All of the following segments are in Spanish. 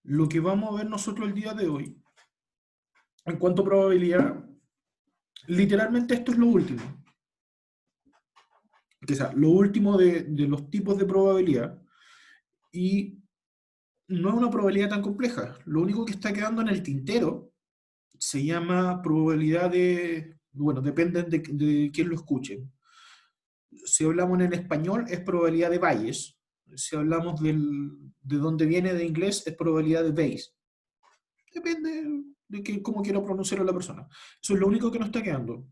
Lo que vamos a ver nosotros el día de hoy, en cuanto a probabilidad, literalmente esto es lo último. O sea, lo último de los tipos de probabilidad. Y no es una probabilidad tan compleja. Lo único que está quedando en el tintero se llama probabilidad de... Bueno, depende de quién lo escuche. Si hablamos en español, es probabilidad de Bayes. Si hablamos de dónde viene de inglés, es probabilidad de Bayes. Depende de cómo quiera pronunciarlo la persona. Eso es lo único que nos está quedando.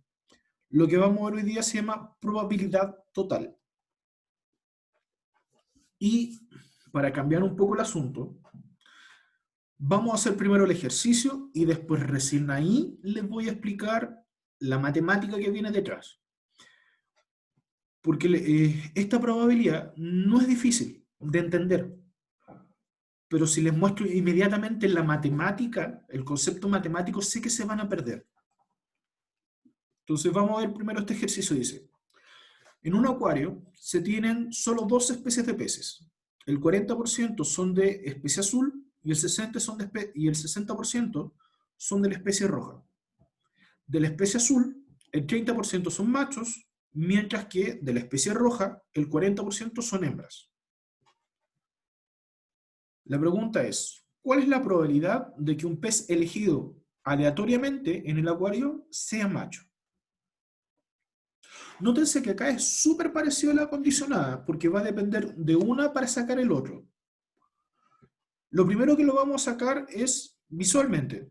Lo que vamos a ver hoy día se llama probabilidad total. Y para cambiar un poco el asunto, vamos a hacer primero el ejercicio y después recién ahí les voy a explicar la matemática que viene detrás. Porque esta probabilidad no es difícil de entender, pero si les muestro inmediatamente la matemática, el concepto matemático, sé que se van a perder. Entonces vamos a ver primero este ejercicio. Dice, en un acuario se tienen solo dos especies de peces. El 40% son de especie azul y el 60% son de la especie roja. De la especie azul, el 30% son machos, mientras que de la especie roja, el 40% son hembras. La pregunta es, ¿cuál es la probabilidad de que un pez elegido aleatoriamente en el acuario sea macho? Nótense que acá es súper parecido a la condicionada, porque va a depender de una para sacar el otro. Lo primero que lo vamos a sacar es visualmente.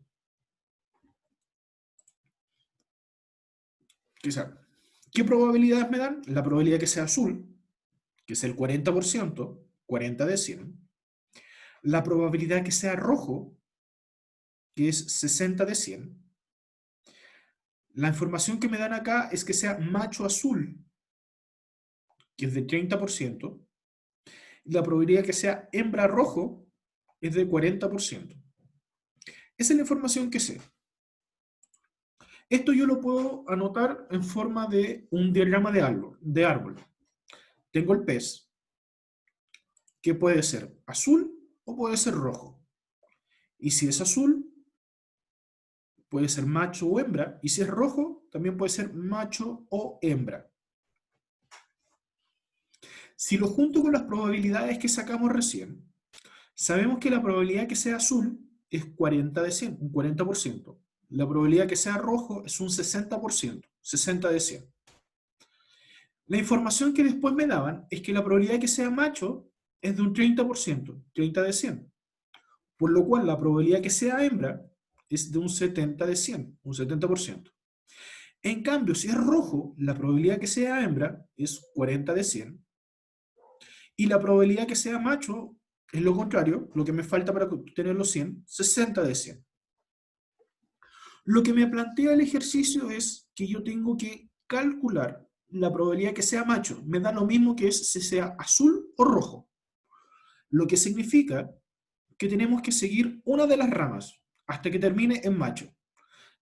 O sea, ¿qué probabilidades me dan? La probabilidad que sea azul, que es el 40%, 40 de 100. La probabilidad que sea rojo, que es 60 de 100. La información que me dan acá es que sea macho azul, que es de 30%. La probabilidad que sea hembra rojo es de 40%. Esa es la información que sé. Esto yo lo puedo anotar en forma de un diagrama de árbol. Tengo el pez, que puede ser azul o puede ser rojo. Y si es azul, puede ser macho o hembra. Y si es rojo, también puede ser macho o hembra. Si lo junto con las probabilidades que sacamos recién, sabemos que la probabilidad que sea azul es 40 de 100, un 40%. La probabilidad que sea rojo es un 60%, 60 de 100. La información que después me daban es que la probabilidad de que sea macho es de un 30%, 30 de 100. Por lo cual la probabilidad que sea hembra es de un 70 de 100, un 70%. En cambio, si es rojo, la probabilidad que sea hembra es 40 de 100. Y la probabilidad que sea macho es lo contrario, lo que me falta para obtener los 100, 60 de 100. Lo que me plantea el ejercicio es que yo tengo que calcular la probabilidad que sea macho. Me da lo mismo que es si sea azul o rojo. Lo que significa que tenemos que seguir una de las ramas hasta que termine en macho.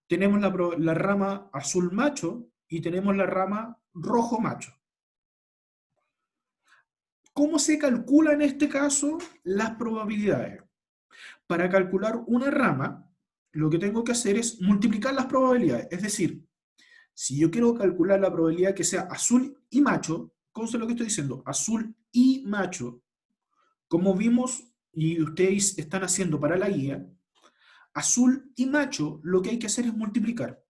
Tenemos la rama azul macho y tenemos la rama rojo macho. ¿Cómo se calcula en este caso las probabilidades? Para calcular una rama, lo que tengo que hacer es multiplicar las probabilidades. Es decir, si yo quiero calcular la probabilidad que sea azul y macho, conste lo que estoy diciendo, azul y macho, como vimos y ustedes están haciendo para la guía, azul y macho, lo que hay que hacer es multiplicar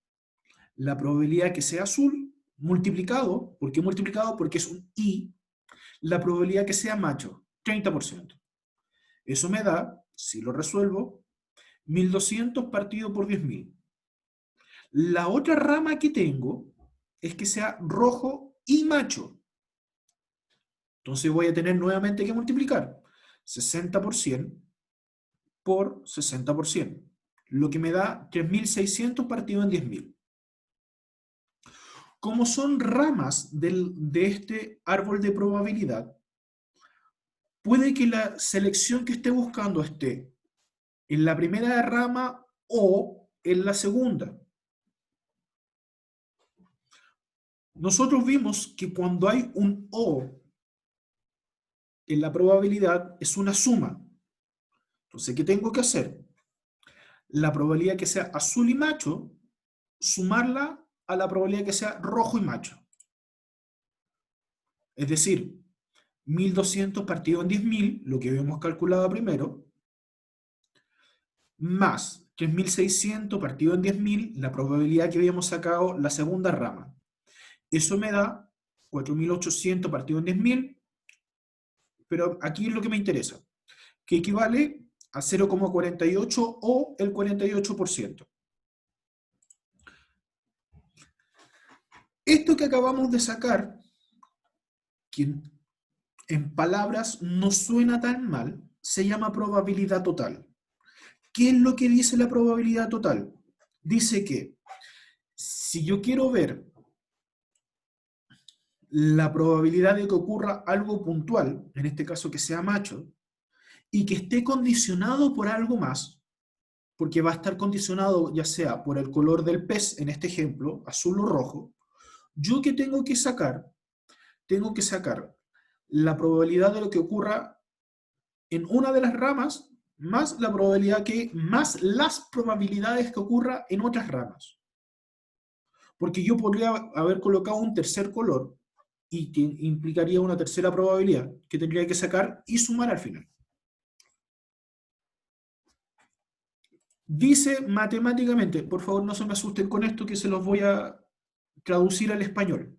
la probabilidad que sea azul multiplicado, ¿por qué multiplicado? Porque es un i, la probabilidad que sea macho, 30%. Eso me da, si lo resuelvo, 1200 partido por 10.000. La otra rama que tengo es que sea rojo y macho. Entonces voy a tener nuevamente que multiplicar 60% por 60%, lo que me da 3600 partido en 10.000. Como son ramas de este árbol de probabilidad, puede que la selección que esté buscando esté en la primera rama o en la segunda. Nosotros vimos que cuando hay un o en la probabilidad es una suma. Entonces, ¿qué tengo que hacer? La probabilidad que sea azul y macho, sumarla a la probabilidad que sea rojo y macho. Es decir, 1200 partido en 10.000, lo que habíamos calculado primero, más 3600 partido en 10.000, la probabilidad que habíamos sacado la segunda rama. Eso me da 4800 partido en 10.000, pero aquí es lo que me interesa, que equivale a 0,48 o el 48%. Esto que acabamos de sacar, que en palabras no suena tan mal, se llama probabilidad total. ¿Qué es lo que dice la probabilidad total? Dice que si yo quiero ver la probabilidad de que ocurra algo puntual, en este caso que sea macho, y que esté condicionado por algo más, porque va a estar condicionado ya sea por el color del pez, en este ejemplo, azul o rojo, ¿yo qué tengo que sacar? Tengo que sacar la probabilidad de lo que ocurra en una de las ramas más la probabilidad que, más las probabilidades que ocurra en otras ramas. Porque yo podría haber colocado un tercer color y que implicaría una tercera probabilidad que tendría que sacar y sumar al final. Dice matemáticamente, por favor no se me asusten con esto que se los voy a traducir al español.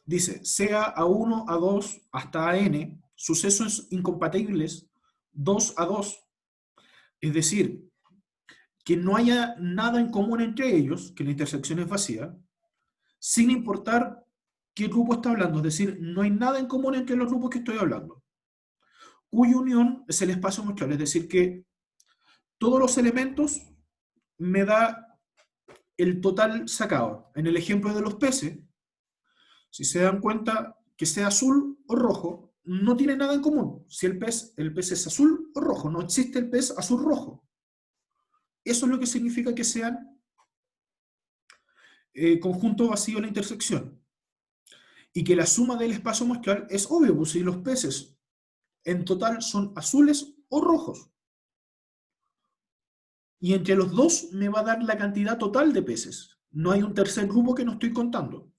Dice, sea A1, A2 hasta AN, sucesos incompatibles 2 a 2. Es decir, que no haya nada en común entre ellos, que la intersección es vacía, sin importar qué grupo está hablando. Es decir, no hay nada en común entre los grupos que estoy hablando. Cuya unión es el espacio muestral. Es decir, que todos los elementos me da el total sacado. En el ejemplo de los peces, si se dan cuenta que sea azul o rojo, no tiene nada en común. Si el pez es azul o rojo, no existe el pez azul-rojo. Eso es lo que significa que sean conjunto vacío en la intersección. Y que la suma del espacio muestral es obvio, pues si los peces en total son azules o rojos. Y entre los dos me va a dar la cantidad total de peces. No hay un tercer grupo que no estoy contando.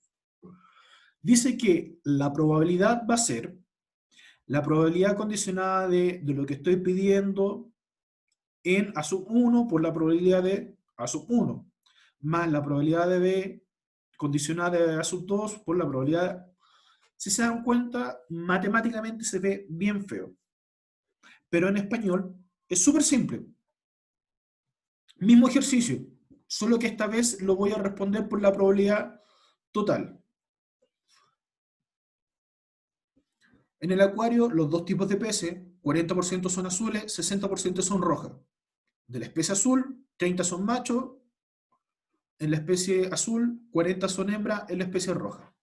Dice que la probabilidad va a ser la probabilidad condicionada de lo que estoy pidiendo en A sub 1 por la probabilidad de A sub 1, más la probabilidad de B condicionada de A sub 2 por la probabilidad. Si se dan cuenta, matemáticamente se ve bien feo. Pero en español es súper simple. Mismo ejercicio, solo que esta vez lo voy a responder por la probabilidad total. En el acuario, los dos tipos de peces, 40% son azules, 60% son rojas. De la especie azul, 30 son machos, en la especie azul, 40 son hembras, en la especie roja.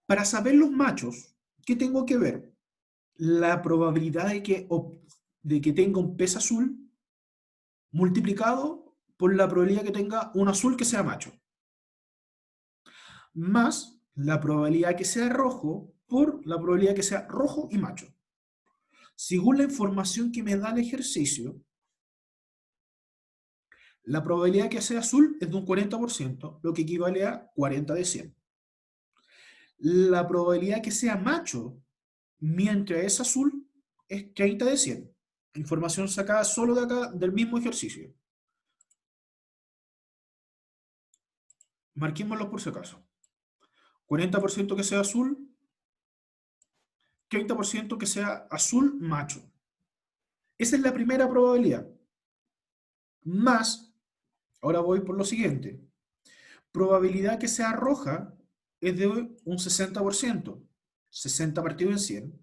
Para saber los machos, ¿qué tengo que ver? La probabilidad de que tenga un pez azul multiplicado por la probabilidad que tenga un azul que sea macho, más la probabilidad que sea rojo por la probabilidad que sea rojo y macho. Según la información que me da el ejercicio, la probabilidad que sea azul es de un 40%, lo que equivale a 40 de 100. La probabilidad que sea macho, mientras es azul, es 30 de 100. Información sacada solo de acá, del mismo ejercicio. Marquémoslo por si acaso. 40% que sea azul, 30% que sea azul macho. Esa es la primera probabilidad. Más, ahora voy por lo siguiente. Probabilidad que sea roja es de un 60%. 60 partido en 100.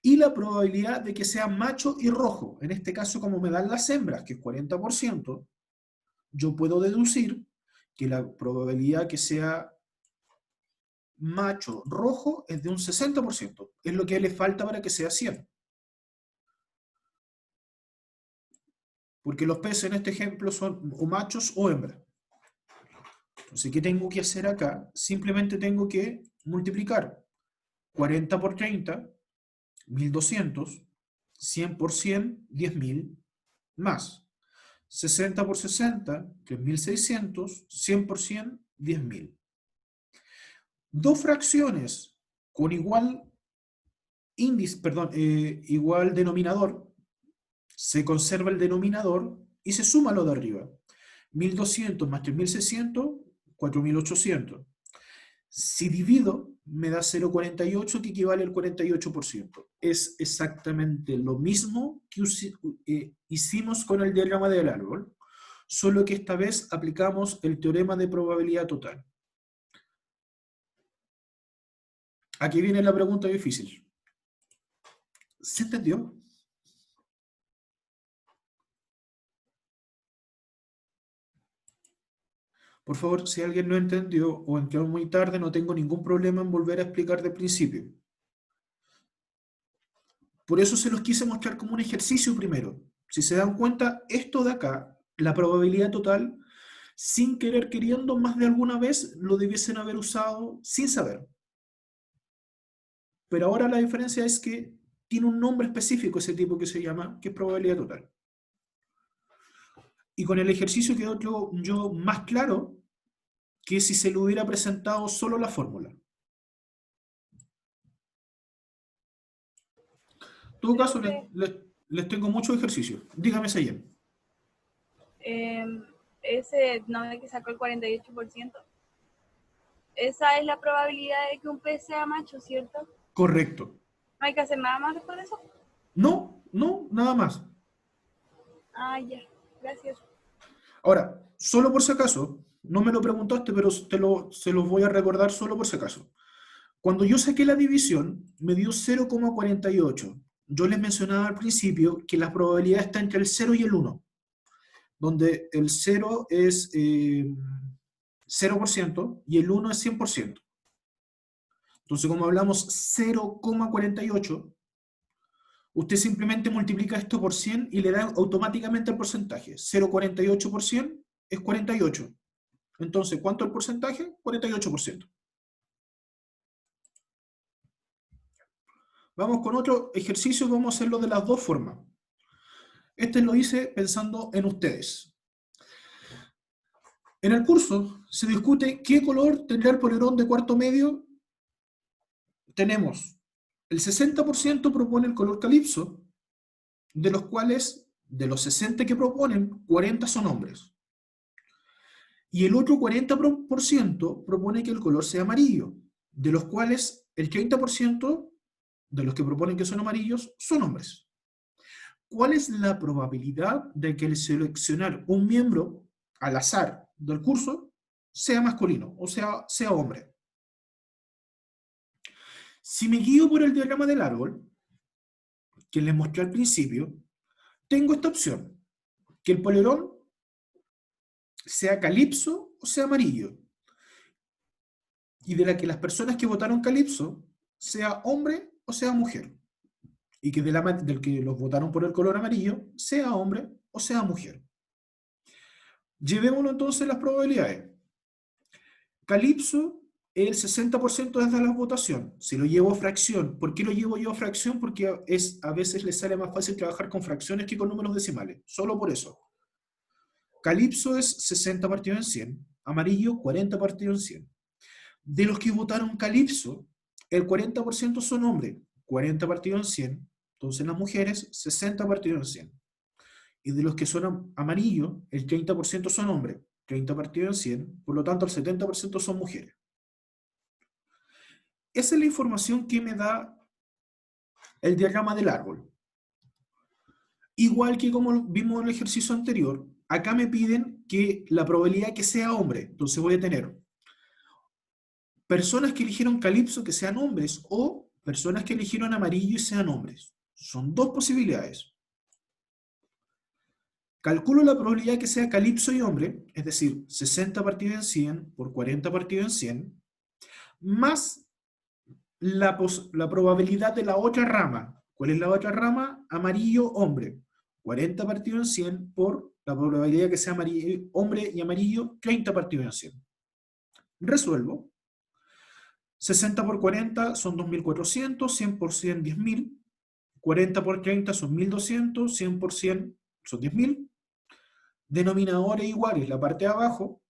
Y la probabilidad de que sea macho y rojo, en este caso como me dan las hembras, que es 40%, yo puedo deducir que la probabilidad que sea macho rojo es de un 60%. Es lo que le falta para que sea 100. Porque los peces en este ejemplo son o machos o hembras. Entonces, ¿qué tengo que hacer acá? Simplemente tengo que multiplicar 40 por 30, 1200, 100 por 100, 10.000, más 60 por 60, 3.600, 100 por 100, 10.000. Dos fracciones con igual índice, perdón, igual denominador, se conserva el denominador y se suma lo de arriba. 1.200 más 3.600, 4.800. Si divido, me da 0,48, que equivale al 48%. Es exactamente lo mismo que hicimos con el diagrama del árbol, solo que esta vez aplicamos el teorema de probabilidad total. Aquí viene la pregunta difícil. ¿Se entendió? Por favor, si alguien no entendió o entró muy tarde, no tengo ningún problema en volver a explicar de principio. Por eso se los quise mostrar como un ejercicio primero. Si se dan cuenta, esto de acá, la probabilidad total, sin querer queriendo, más de alguna vez lo debiesen haber usado sin saber. Pero ahora la diferencia es que tiene un nombre específico ese tipo que se llama, que es probabilidad total. Y con el ejercicio quedó yo más claro que si se le hubiera presentado solo la fórmula. En todo caso, les tengo mucho ejercicio. Dígame, Sayen. Ese no es que sacó el 48%. Esa es la probabilidad de que un pez sea macho, ¿cierto? Correcto. ¿No hay que hacer nada más después de eso? No, nada más. Ah, ya. Gracias. Ahora, solo por si acaso, no me lo preguntaste, pero se los voy a recordar solo por si acaso. Cuando yo saqué la división, me dio 0,48. Yo les mencionaba al principio que la probabilidad está entre el 0 y el 1, donde el 0 es 0% y el 1 es 100%. Entonces, como hablamos 0,48, usted simplemente multiplica esto por 100 y le da automáticamente el porcentaje. 0,48 por 100 es 48. Entonces, ¿cuánto es el porcentaje? 48%. Vamos con otro ejercicio, vamos a hacerlo de las dos formas. Este lo hice pensando en ustedes. En el curso se discute qué color tendrá el polerón de cuarto medio. Tenemos el 60% propone el color calipso, de los cuales, de los 60 que proponen, 40 son hombres. Y el otro 40% propone que el color sea amarillo, de los cuales el 30% de los que proponen que son amarillos son hombres. ¿Cuál es la probabilidad de que el seleccionar un miembro al azar del curso sea masculino, o sea hombre? Si me guío por el diagrama del árbol, que les mostré al principio, tengo esta opción, que el polerón sea calipso o sea amarillo, y de la que las personas que votaron calipso sea hombre o sea mujer, y que del que los votaron por el color amarillo sea hombre o sea mujer. Llevémoslo entonces a las probabilidades. Calipso, el 60% es de la votación. Si lo llevo a fracción, ¿por qué lo llevo yo a fracción? Porque a veces les sale más fácil trabajar con fracciones que con números decimales. Solo por eso. Calipso es 60 partido en 100. Amarillo, 40 partido en 100. De los que votaron Calipso, el 40% son hombres, 40 partido en 100. Entonces las mujeres, 60 partido en 100. Y de los que son amarillo, el 30% son hombres, 30 partido en 100. Por lo tanto, el 70% son mujeres. Esa es la información que me da el diagrama del árbol. Igual que como vimos en el ejercicio anterior, acá me piden que la probabilidad que sea hombre. Entonces voy a tener personas que eligieron calipso que sean hombres o personas que eligieron amarillo y sean hombres. Son dos posibilidades. Calculo la probabilidad que sea calipso y hombre, es decir, 60 partido en 100 por 40 partido en 100, más la probabilidad de la otra rama. ¿Cuál es la otra rama? Amarillo, hombre. 40 partido en 100 por la probabilidad que sea amarillo, hombre y amarillo, 30 partido en 100. Resuelvo. 60 por 40 son 2.400, 100 por 100, 10.000. 40 por 30 son 1200, 100 por 100 son 10.000. Denominadores iguales, la parte de abajo,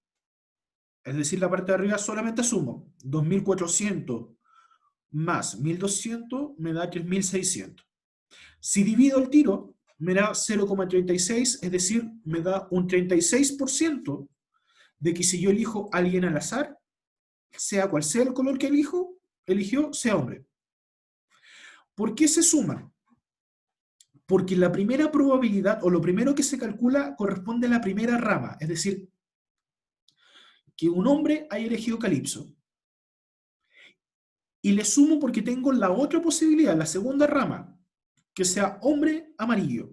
es decir, la parte de arriba solamente sumo 2400 más 1200 me da 3600. Si divido el tiro, me da 0,36, es decir, me da un 36% de que si yo elijo a alguien al azar, sea cual sea el color que eligió, sea hombre. ¿Por qué se suma? Porque la primera probabilidad, o lo primero que se calcula, corresponde a la primera rama, es decir, que un hombre haya elegido Calipso. Y le sumo porque tengo la otra posibilidad, la segunda rama, que sea hombre amarillo.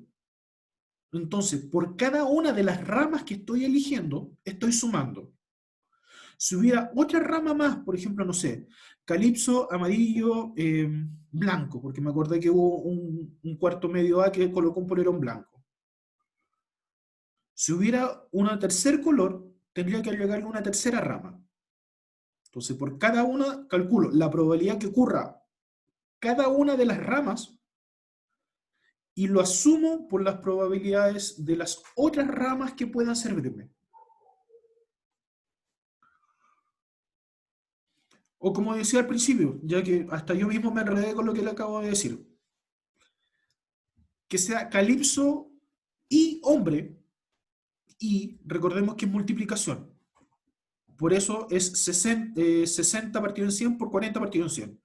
Entonces, por cada una de las ramas que estoy eligiendo, estoy sumando. Si hubiera otra rama más, por ejemplo, no sé, Calipso, amarillo, blanco, porque me acordé que hubo un cuarto medio A que colocó un polerón blanco. Si hubiera un tercer color, tendría que agregarle una tercera rama. Entonces, por cada una, calculo la probabilidad que ocurra cada una de las ramas y lo asumo por las probabilidades de las otras ramas que puedan servirme. O como decía al principio, ya que hasta yo mismo me enredé con lo que le acabo de decir, que sea Calipso y hombre, y recordemos que es multiplicación. Por eso es 60 partido en 100 por 40 partido en 100.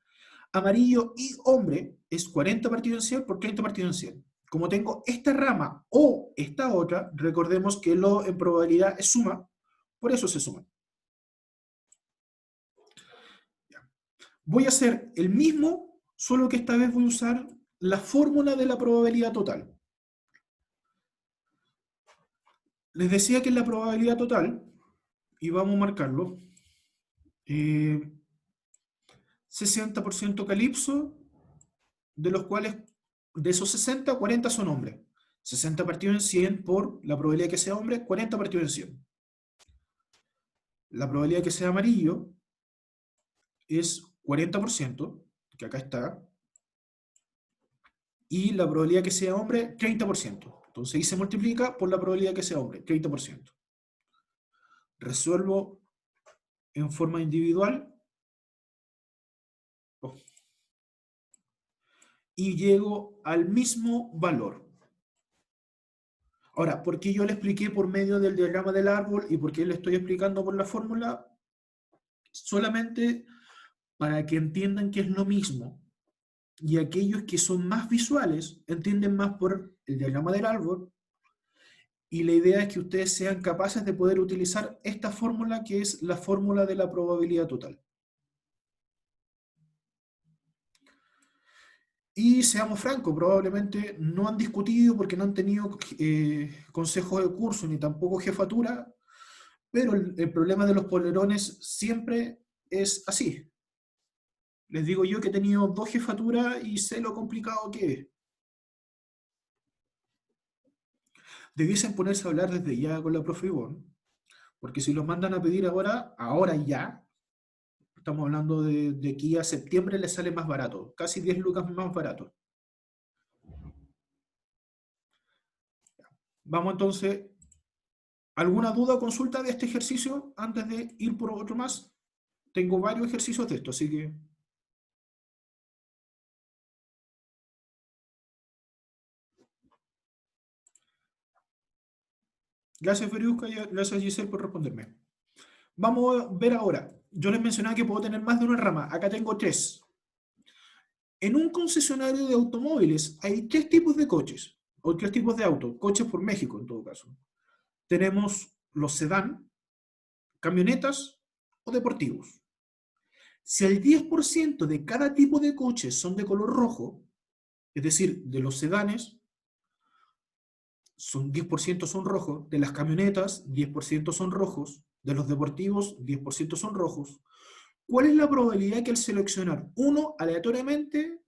Amarillo y hombre es 40 partido en 100 por 30 partido en 100. Como tengo esta rama o esta otra, recordemos que lo en probabilidad es suma, por eso se suman. Voy a hacer el mismo, solo que esta vez voy a usar la fórmula de la probabilidad total. Les decía que es la probabilidad total, y vamos a marcarlo, 60% Calipso, de los cuales, de esos 60, 40 son hombres. 60 partido en 100 por la probabilidad que sea hombre, 40 partido en 100. La probabilidad que sea amarillo es 40%, que acá está, y la probabilidad que sea hombre, 30%. Entonces ahí se multiplica por la probabilidad que sea hombre, 30%. Resuelvo en forma individual y llego al mismo valor. Ahora, ¿por qué yo le expliqué por medio del diagrama del árbol y por qué le estoy explicando por la fórmula? Solamente para que entiendan que es lo mismo. Y aquellos que son más visuales entienden más por el diagrama del árbol. Y la idea es que ustedes sean capaces de poder utilizar esta fórmula, que es la fórmula de la probabilidad total. Y seamos francos, probablemente no han discutido porque no han tenido consejos de curso ni tampoco jefatura, pero el problema de los polerones siempre es así. Les digo yo que he tenido 2 jefaturas y sé lo complicado que es. Debiesen ponerse a hablar desde ya con la profe Ivonne, porque si los mandan a pedir ahora ya, estamos hablando de aquí a septiembre, les sale más barato, casi 10 lucas más barato. Vamos entonces, ¿alguna duda o consulta de este ejercicio antes de ir por otro más? Tengo varios ejercicios de esto, así que... Gracias, Veriusca, y gracias, Giselle, por responderme. Vamos a ver ahora. Yo les mencionaba que puedo tener más de una rama. Acá tengo 3. En un concesionario de automóviles hay 3 tipos de coches, o 3 tipos de autos, coches por México en todo caso. Tenemos los sedán, camionetas o deportivos. Si el 10% de cada tipo de coches son de color rojo, es decir, de los sedanes, 10% son rojos, de las camionetas, 10% son rojos, de los deportivos, 10% son rojos, ¿cuál es la probabilidad que al seleccionar uno aleatoriamente,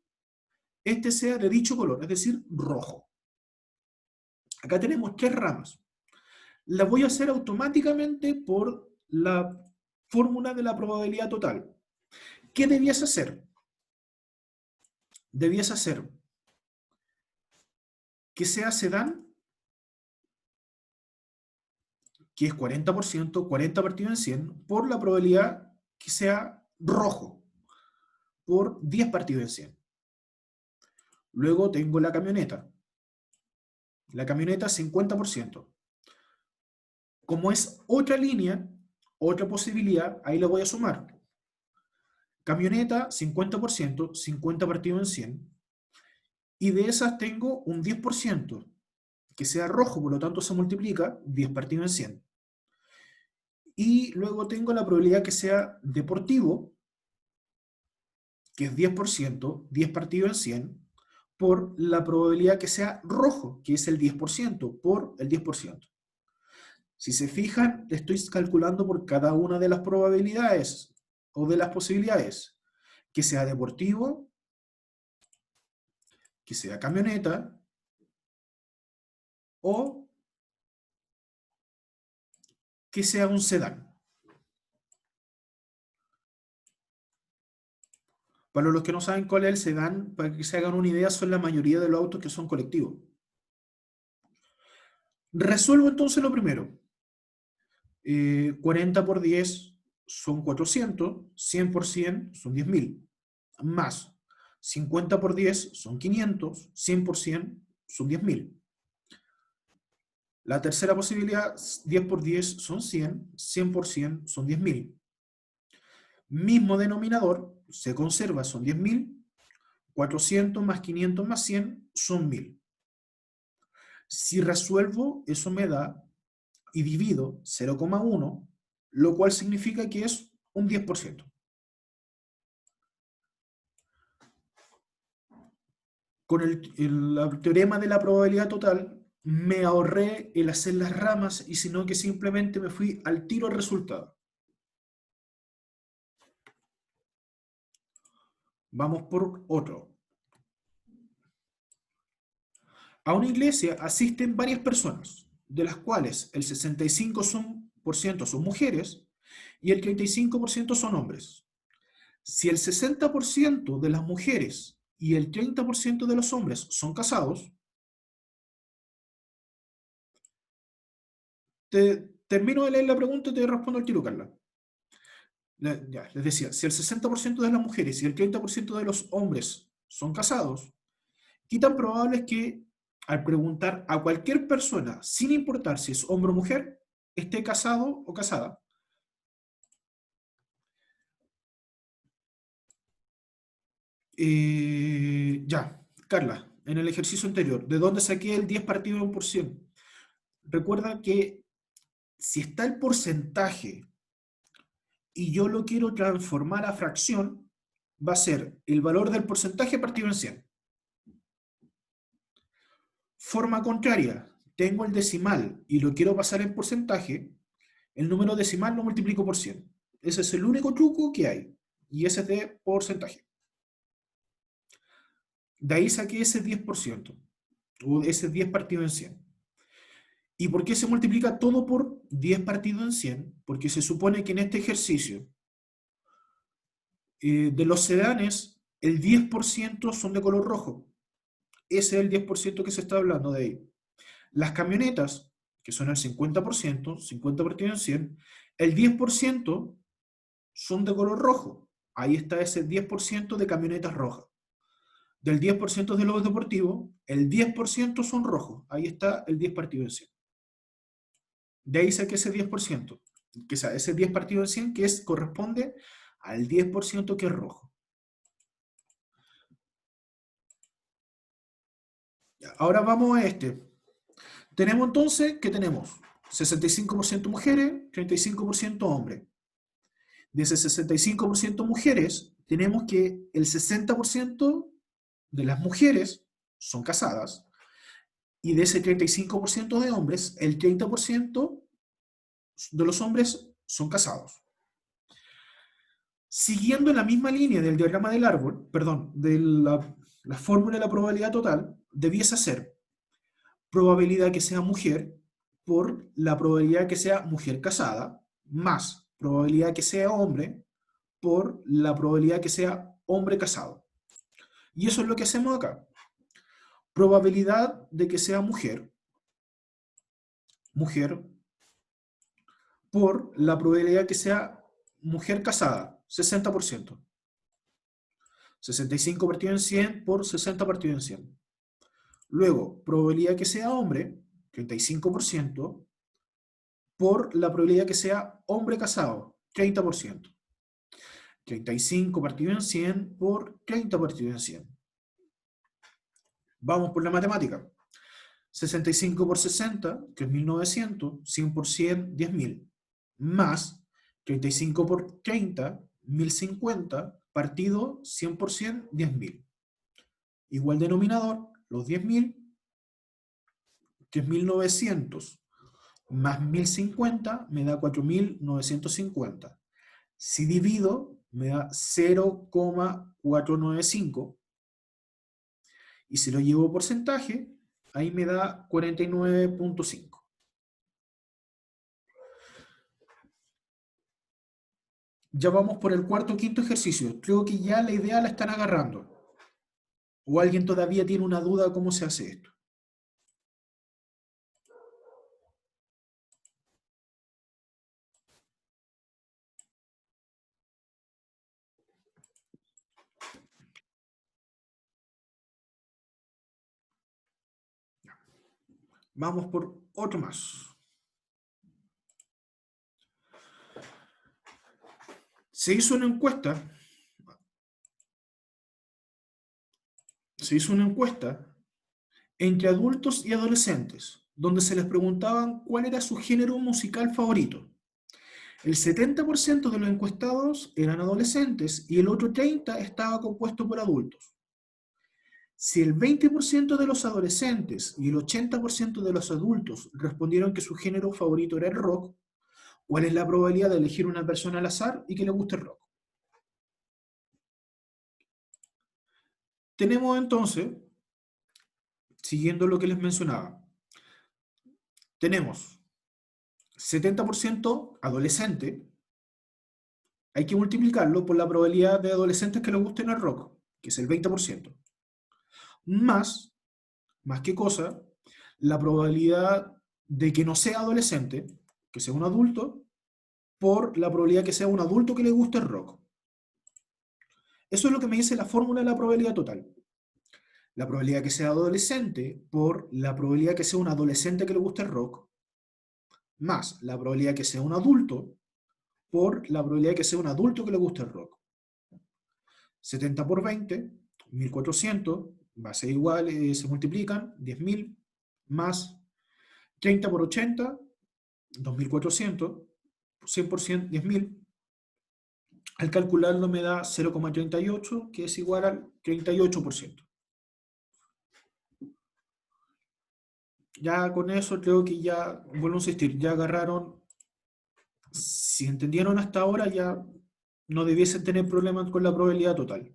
este sea de dicho color, es decir, rojo? Acá tenemos 3 ramas. Las voy a hacer automáticamente por la fórmula de la probabilidad total. ¿Qué debías hacer? Debías hacer que sea sedán, que es 40%, 40 partido en 100, por la probabilidad que sea rojo, por 10 partido en 100. Luego tengo la camioneta. La camioneta 50%. Como es otra línea, otra posibilidad, ahí la voy a sumar. Camioneta 50%, 50 partido en 100. Y de esas tengo un 10% que sea rojo, por lo tanto se multiplica 10 partido en 100. Y luego tengo la probabilidad que sea deportivo, que es 10%, 10 partido en 100, por la probabilidad que sea rojo, que es el 10%, por el 10%. Si se fijan, estoy calculando por cada una de las probabilidades o de las posibilidades, que sea deportivo, que sea camioneta, o que sea un sedán. Para los que no saben cuál es el sedán, para que se hagan una idea, son la mayoría de los autos que son colectivos. Resuelvo entonces lo primero. 40 por 10 son 400, 100 por 100 son 10.000, más 50 por 10 son 500, 100 por 100 son 10.000. La tercera posibilidad, 10 por 10 son 100, 100 por 100 son 10.000. Mismo denominador, se conserva, son 10.000, 400 más 500 más 100 son 1.000. Si resuelvo, eso me da, y divido 0,1, lo cual significa que es un 10%. Con el teorema de la probabilidad total, me ahorré el hacer las ramas y sino que simplemente me fui al tiro al resultado. Vamos por otro. A una iglesia asisten varias personas, de las cuales el 65% son mujeres y el 35% son hombres. Si el 60% de las mujeres y el 30% de los hombres son casados, termino de leer la pregunta y te respondo al tiro, Carla. Ya, les decía, si el 60% de las mujeres y el 30% de los hombres son casados, ¿qué tan probable es que al preguntar a cualquier persona, sin importar si es hombre o mujer, esté casado o casada? Ya, Carla, en el ejercicio anterior, ¿de dónde saqué el 10 partido de 1%? Recuerda que si está el porcentaje y yo lo quiero transformar a fracción, va a ser el valor del porcentaje partido en 100. Forma contraria, tengo el decimal y lo quiero pasar en porcentaje, el número decimal lo multiplico por 100. Ese es el único truco que hay, y ese es de porcentaje. De ahí saqué ese 10%, o ese 10 partido en 100. ¿Y por qué se multiplica todo por 10 partido en 100? Porque se supone que en este ejercicio, de los sedanes, el 10% son de color rojo. Ese es el 10% que se está hablando de ahí. Las camionetas, que son el 50%, 50 partido en 100, el 10% son de color rojo. Ahí está ese 10% de camionetas rojas. Del 10% de los deportivos, el 10% son rojos. Ahí está el 10 partido en 100. De ahí saqué ese 10%, que sea ese 10 partido en 100 que corresponde al 10% que es rojo. Ahora vamos a este. Tenemos entonces que tenemos 65% mujeres, 35% hombres. De ese 65% mujeres, tenemos que el 60% de las mujeres son casadas y de ese 35% de hombres, el 30% de los hombres son casados. Siguiendo la misma línea del diagrama del árbol, perdón, de la fórmula de la probabilidad total, debiese ser probabilidad que sea mujer por la probabilidad que sea mujer casada, más probabilidad que sea hombre por la probabilidad que sea hombre casado. Y eso es lo que hacemos acá. probabilidad de que sea mujer, por la probabilidad que sea mujer casada, 60%. 65 partido en 100 por 60 partido en 100. Luego, probabilidad que sea hombre, 35%, por la probabilidad que sea hombre casado, 30%. 35 partido en 100 por 30 partido en 100. Vamos por la matemática. 65 por 60, que es 1900, 100 por 100, 10.000, más 35 por 30, 1050, partido 100 por 100, 10.000. Igual denominador, los 10.000, que es 1900, más 1050 me da 4950. Si divido, me da 0,495. Y si lo llevo a porcentaje, ahí me da 49.5. Ya vamos por el cuarto o quinto ejercicio. Creo que ya la idea la están agarrando. ¿O alguien todavía tiene una duda de cómo se hace esto? Vamos por otro más. Se hizo una encuesta entre adultos y adolescentes, donde se les preguntaban cuál era su género musical favorito. El 70% de los encuestados eran adolescentes y el otro 30% estaba compuesto por adultos. Si el 20% de los adolescentes y el 80% de los adultos respondieron que su género favorito era el rock, ¿cuál es la probabilidad de elegir una persona al azar y que le guste el rock? Tenemos entonces, siguiendo lo que les mencionaba, tenemos 70% adolescente, hay que multiplicarlo por la probabilidad de adolescentes que les gusten el rock, que es el 20%, más qué cosa, la probabilidad de que no sea adolescente, que sea un adulto, por la probabilidad que sea un adulto que le guste el rock. Eso es lo que me dice la fórmula de la probabilidad total. La probabilidad que sea adolescente por la probabilidad que sea un adolescente que le guste el rock, más la probabilidad que sea un adulto por la probabilidad que sea un adulto que le guste el rock. 70 por 20, 1400, va a ser igual, se multiplican, 10.000, más 30 por 80, 2400, 100%, 10.000. Al calcularlo me da 0,38, que es igual al 38%. Ya con eso creo que ya, vuelvo a insistir, ya agarraron, si entendieron hasta ahora, ya no debiesen tener problemas con la probabilidad total.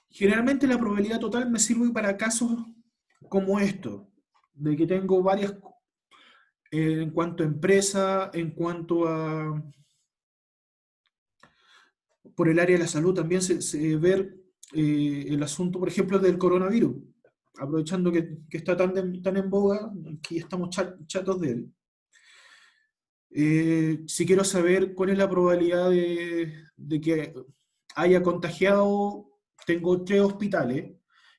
Generalmente la probabilidad total me sirve para casos como esto, de que tengo varias, en cuanto a empresa, en cuanto a, por el área de la salud también ver el asunto, por ejemplo, del coronavirus, aprovechando que está tan en boga, que ya estamos chatos de él. Si quiero saber cuál es la probabilidad de que haya contagiado, tengo 3 hospitales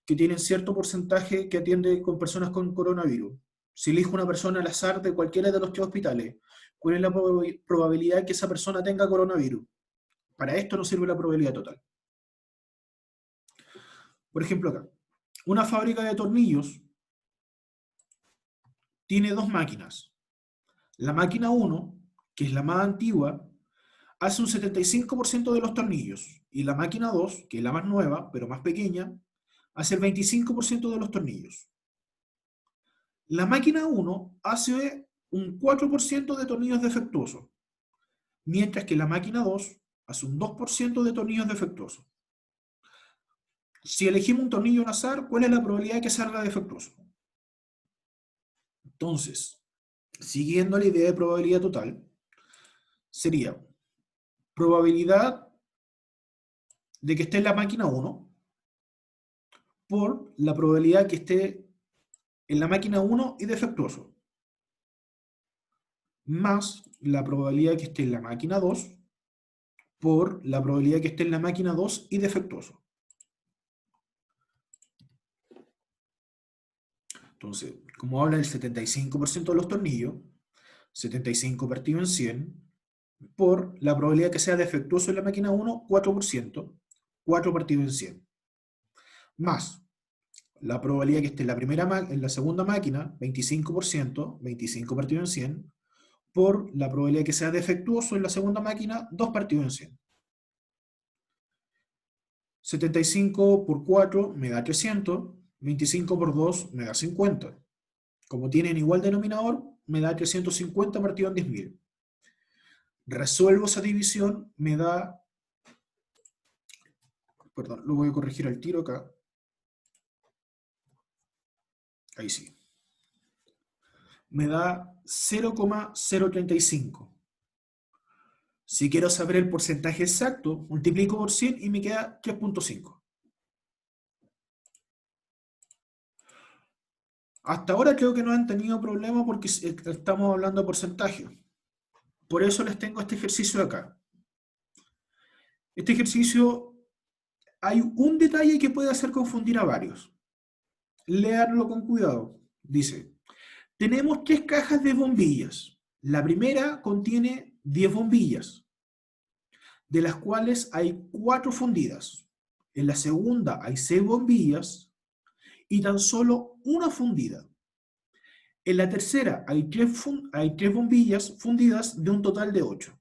que tienen cierto porcentaje que atiende con personas con coronavirus. Si elijo una persona al azar de cualquiera de los 3 hospitales, ¿cuál es la probabilidad de que esa persona tenga coronavirus? Para esto no sirve la probabilidad total. Por ejemplo acá, una fábrica de tornillos tiene 2 máquinas. La máquina 1, que es la más antigua, hace un 75% de los tornillos, y la máquina 2, que es la más nueva, pero más pequeña, hace el 25% de los tornillos. La máquina 1 hace un 4% de tornillos defectuosos, mientras que la máquina 2 hace un 2% de tornillos defectuosos. Si elegimos un tornillo al azar, ¿cuál es la probabilidad de que salga defectuoso? Entonces, siguiendo la idea de probabilidad total, sería probabilidad de que esté en la máquina 1, por la probabilidad que esté en la máquina 1 y defectuoso, más la probabilidad que esté en la máquina 2 por la probabilidad que esté en la máquina 2 y defectuoso. Entonces, como habla del 75% de los tornillos, 75 partido en 100, por la probabilidad que sea defectuoso en la máquina 1, 4%, 4 partido en 100. Más la probabilidad que esté en la segunda máquina, 25%, 25 partido en 100, por la probabilidad que sea defectuoso en la segunda máquina, 2 partido en 100. 75 por 4 me da 300, 25 por 2 me da 50. Como tienen igual denominador, me da 350 partido en 10.000. Resuelvo esa división, me da... Perdón, lo voy a corregir al tiro acá. Ahí sí. Me da 0,035. Si quiero saber el porcentaje exacto, multiplico por 100 y me queda 3,5. Hasta ahora creo que no han tenido problema porque estamos hablando de porcentaje. Por eso les tengo este ejercicio de acá. Este ejercicio, hay un detalle que puede hacer confundir a varios. Leerlo con cuidado. Dice, tenemos 3 cajas de bombillas. La primera contiene 10 bombillas, de las cuales hay 4 fundidas. En la segunda hay 6 bombillas y tan solo una fundida. En la tercera hay 3 bombillas fundidas de un total de 8.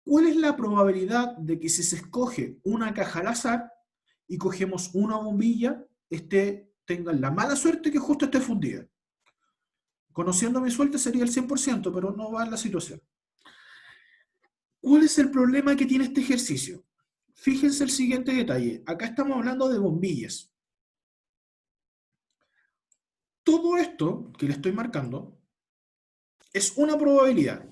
¿Cuál es la probabilidad de que si se escoge una caja al azar y cogemos una bombilla, tengan la mala suerte que justo esté fundida? Conociendo mi suerte sería el 100%, pero no va en la situación. ¿Cuál es el problema que tiene este ejercicio? Fíjense el siguiente detalle. Acá estamos hablando de bombillas. Todo esto que le estoy marcando es una probabilidad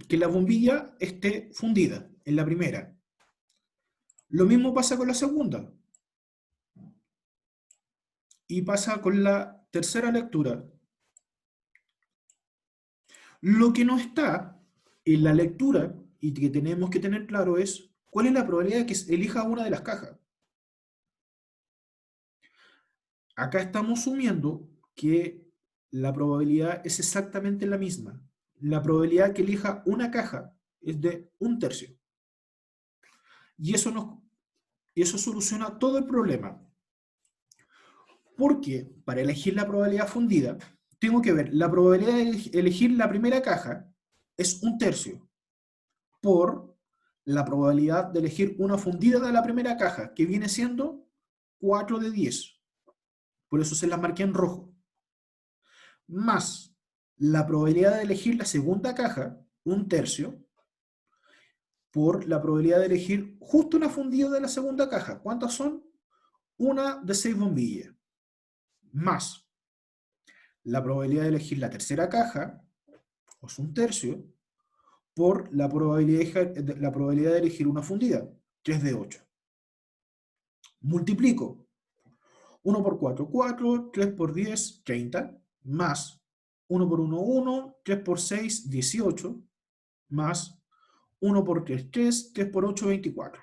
que la bombilla esté fundida en la primera. Lo mismo pasa con la segunda. Y pasa con la tercera lectura. Lo que no está en la lectura y que tenemos que tener claro es cuál es la probabilidad de que elija una de las cajas. Acá estamos asumiendo que la probabilidad es exactamente la misma. La probabilidad que elija una caja es de 1/3. Y eso soluciona todo el problema. Porque para elegir la probabilidad fundida, tengo que ver la probabilidad de elegir la primera caja es 1/3 por la probabilidad de elegir una fundida de la primera caja, que viene siendo 4 de 10. Por eso se las marqué en rojo. Más la probabilidad de elegir la segunda caja, 1/3, por la probabilidad de elegir justo una fundida de la segunda caja. ¿Cuántas son? Una de 6 bombillas. Más la probabilidad de elegir la tercera caja, o es 1/3, por la probabilidad de elegir una fundida, 3 de 8. Multiplico 1 por 4, 4, 3 por 10, 30, más 1 por 1, 1, 3 por 6, 18, más 1 por 3, 3, 3 por 8, 24.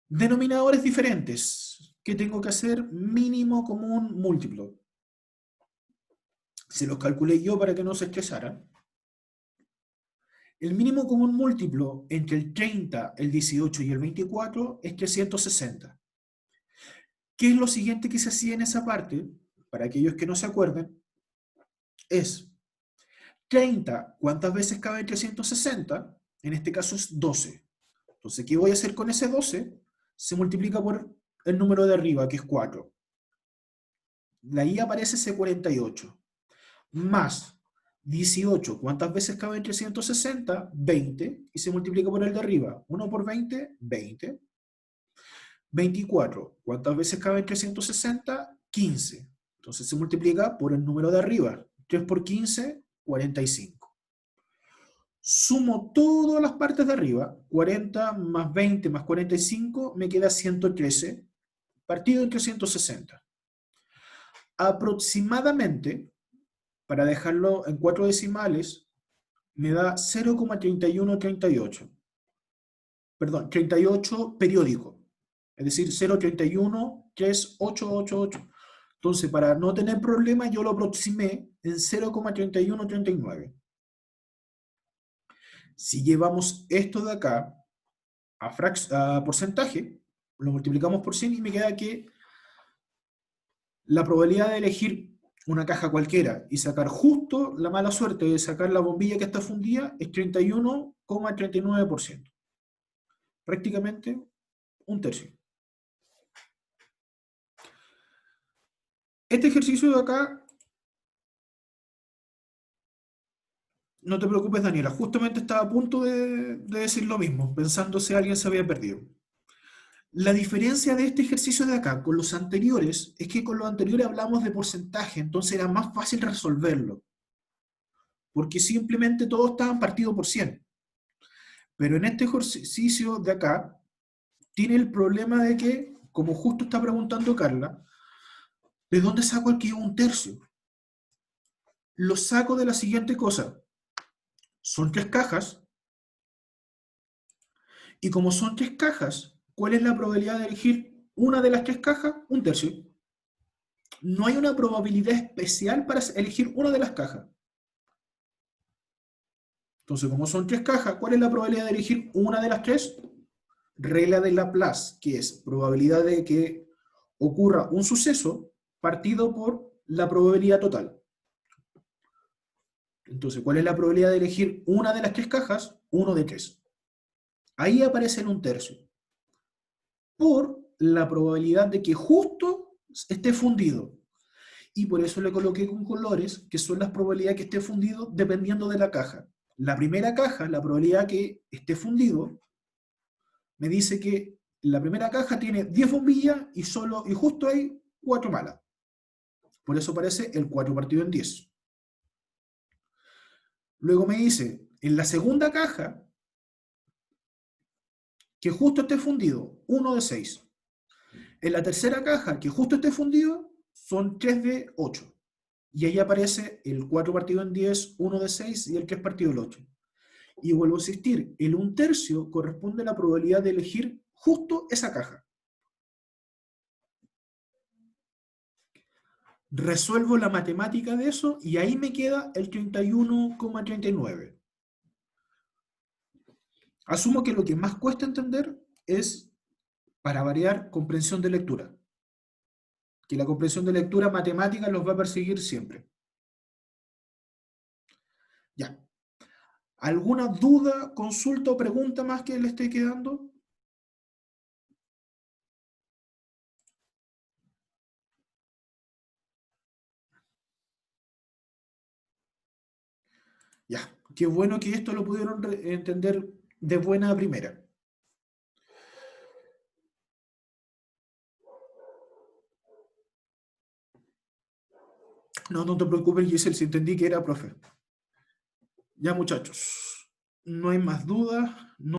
Denominadores diferentes. ¿Qué tengo que hacer? Mínimo común múltiplo. Se los calculé yo para que no se estresaran. El mínimo común múltiplo entre el 30, el 18 y el 24 es 360. ¿Qué es lo siguiente que se hacía en esa parte? Para aquellos que no se acuerden, es 30, ¿cuántas veces cabe 360? En este caso es 12. Entonces, ¿qué voy a hacer con ese 12? Se multiplica por el número de arriba, que es 4. De ahí aparece ese 48. Más 18, ¿cuántas veces cabe en 360? 20. Y se multiplica por el de arriba. 1 por 20, 20. 24, ¿cuántas veces cabe en 360? 15. Entonces se multiplica por el número de arriba. 3 por 15, 45. Sumo todas las partes de arriba. 40 más 20 más 45 me queda 113. partido entre 160. Aproximadamente, para dejarlo en 4 decimales, me da 0,3138. Perdón, 38 periódico. Es decir, 0,313888. Entonces, para no tener problema, yo lo aproximé en 0,3139. Si llevamos esto de acá a porcentaje, lo multiplicamos por 100 y me queda que la probabilidad de elegir una caja cualquiera y sacar justo la mala suerte de sacar la bombilla que está fundida es 31,39%. Prácticamente un tercio. Este ejercicio de acá, no te preocupes, Daniela, justamente estaba a punto de decir lo mismo, pensando si alguien se había perdido. La diferencia de este ejercicio de acá con los anteriores es que con los anteriores hablamos de porcentaje, entonces era más fácil resolverlo, porque simplemente todos estaban partidos por 100. Pero en este ejercicio de acá, tiene el problema de que, como justo está preguntando Carla, ¿de dónde saco aquí un tercio? Lo saco de la siguiente cosa. Son 3 cajas, y como son 3 cajas, ¿cuál es la probabilidad de elegir una de las 3 cajas? Un tercio. No hay una probabilidad especial para elegir una de las cajas. Entonces, como son 3 cajas, ¿cuál es la probabilidad de elegir una de las 3? Regla de Laplace, que es probabilidad de que ocurra un suceso partido por la probabilidad total. Entonces, ¿cuál es la probabilidad de elegir una de las 3 cajas? 1 de 3. Ahí aparece en un tercio. Por la probabilidad de que justo esté fundido. Y por eso le coloqué con colores, que son las probabilidades que esté fundido dependiendo de la caja. La primera caja, la probabilidad que esté fundido, me dice que la primera caja tiene 10 bombillas y justo hay 4 malas. Por eso aparece el 4 partido en 10. Luego me dice, en la segunda caja, que justo esté fundido, 1 de 6. En la tercera caja, que justo esté fundido, son 3 de 8. Y ahí aparece el 4 partido en 10, 1 de 6 y el 3 partido en 8. Y vuelvo a insistir, el 1/3 corresponde a la probabilidad de elegir justo esa caja. Resuelvo la matemática de eso y ahí me queda el 31,39. Asumo que lo que más cuesta entender es, para variar, comprensión de lectura. Que la comprensión de lectura matemática los va a perseguir siempre. Ya. ¿Alguna duda, consulta o pregunta más que le esté quedando? Ya, qué bueno que esto lo pudieron entender de buena primera. No, no te preocupes, Giselle, si entendí que era profe. Ya, muchachos, no hay más dudas. No